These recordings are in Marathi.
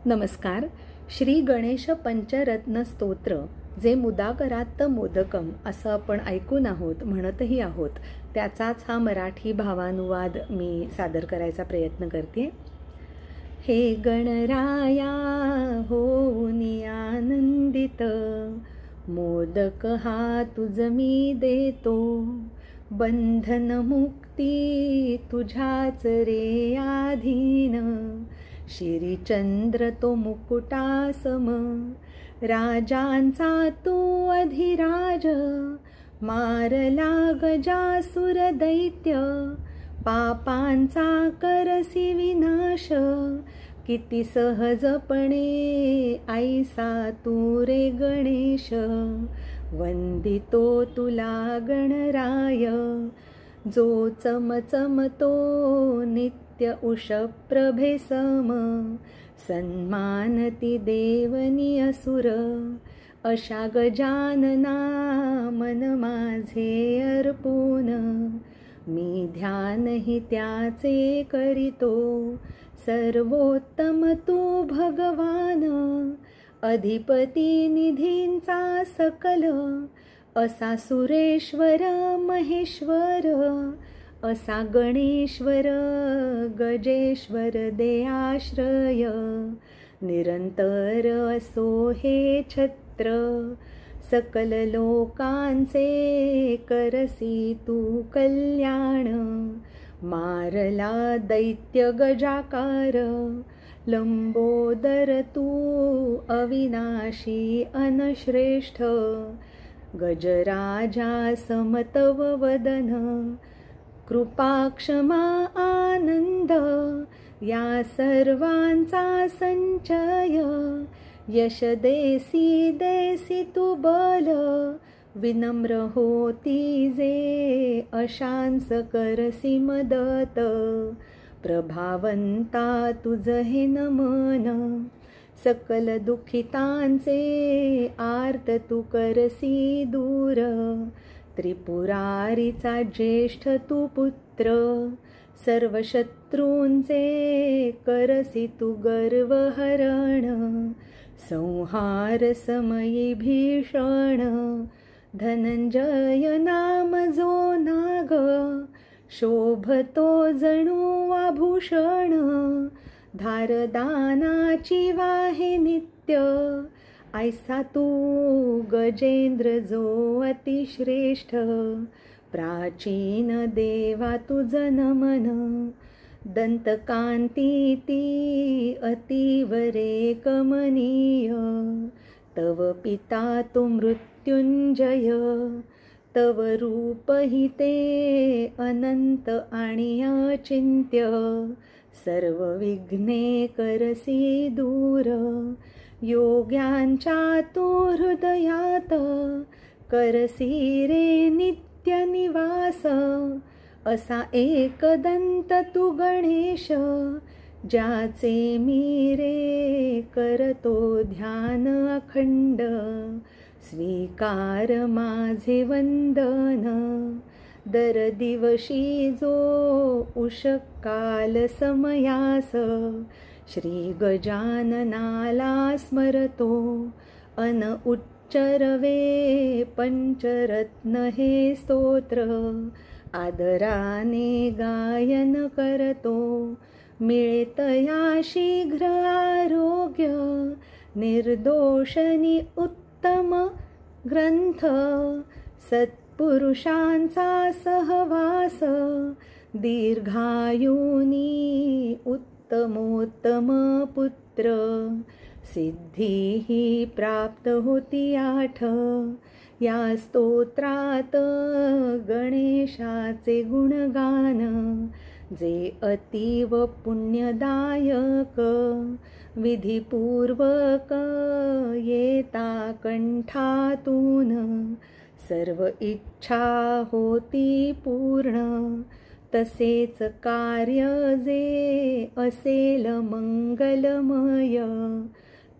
नमस्कार. श्री गणेश पंचरत्न स्तोत्र जे मुदाकरात्त मोदकम असं आपण ऐकून आहोत, म्हणतही आहोत, त्याचाच हा मराठी भावानुवाद मी सादर करायचा प्रयत्न करते. हे गणराया होऊनी आनंदित, मोदक हा तुझ मी देतो. बंधन मुक्ती तुझ्याच रे आधीन, श्रीचंद्र तो मुकुटासम. राजांचा तू अधिराज, मारला गजासुर दैत्य. पापांचा करसी विनाश, किती सहजपणे ऐसा तू रे गणेश. वंदितो तुला गणराय, जो चमचमतो नित्य उषप्रभे सम. सन्मानती देवनी असुर, अशा गजानना मन माझे अर्पून. मी ध्यानही त्याचे करीतो, सर्वोत्तम तू भगवान. अधिपती निधींचा सकल, असा सुरेश्वर महेश्वर. असा गणेश्वर गजेश्वर दे आश्रय. निरंतर असो हे छत्र, सकल लोकांचे करसी तू कल्याण. मारला दैत्य गजाकार, लंबोदर तू अविनाशी अनश्रेष्ठ. गजराजा समतव वदन, कृपा क्षमा आनंद. या सर्वांचा संचय, यश देसी देसी तू बल. विनम्र होती जे अशांस करसी मदत. प्रभावंता तुझ हे नमन, सकल दुःखितांचे आर्त तू करसी दूर. त्रिपुरारीचा ज्येष्ठ तू पुत्र, सर्व शत्रूंचे करसी तू गर्वहरण. संहार समयी भीषण, धनंजय नाम जो नाग. शोभतो जणू आभूषण, धारदानाची वाहे नित्य. ऐसा तू गजेंद्र जो अतिश्रेष्ठ. प्राचीन देवा तुझ नमन, दंतकांती ती अतिवरे कमनीय. तव पिता तो मृत्युंजय, तव रूप ही ते अनंत आणि अचिंत्य. सर्व विघ्ने करसी दूर, योग्यांच्या तो हृदयात. करसी रे नित्य निवास, असा एकदंत तू गणेश. ज्याचे मी रे करतो ध्यान अखंड. स्वीकार माझे वंदन, दर दिवशी जो उषकाल समयास. श्री गजाननाला स्मरतो, अन उच्चरवे पंचरत्न हे स्तोत्र. आदराने गायन करतो, मिळतया शीघ्र आरोग्य. निर्दोषनी उत्तम ग्रंथ, सत्पुरुषांचा सहवास. दीर्घायुनी उत्तमोत्तम पुत्र, सिद्धी ही प्राप्त होती 8. या स्तोत्रात गणेशाचे गुणगान, जे अतीव पुण्यदायक. विधिपूर्वक येता कंठातून, सर्व इच्छा होती पूर्ण. तसेच कार्य जे असेल मंगलमय,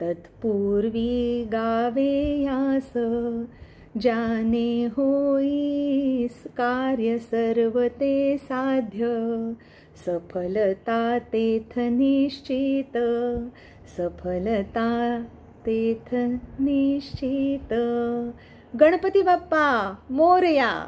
तत्पूर्वी गावे यास. ज्याने होईस कार्य सर्व ते साध्य, सफलता तेथ निश्चित. सफलता तेथ निश्चित. गणपती बाप्पा मोरया.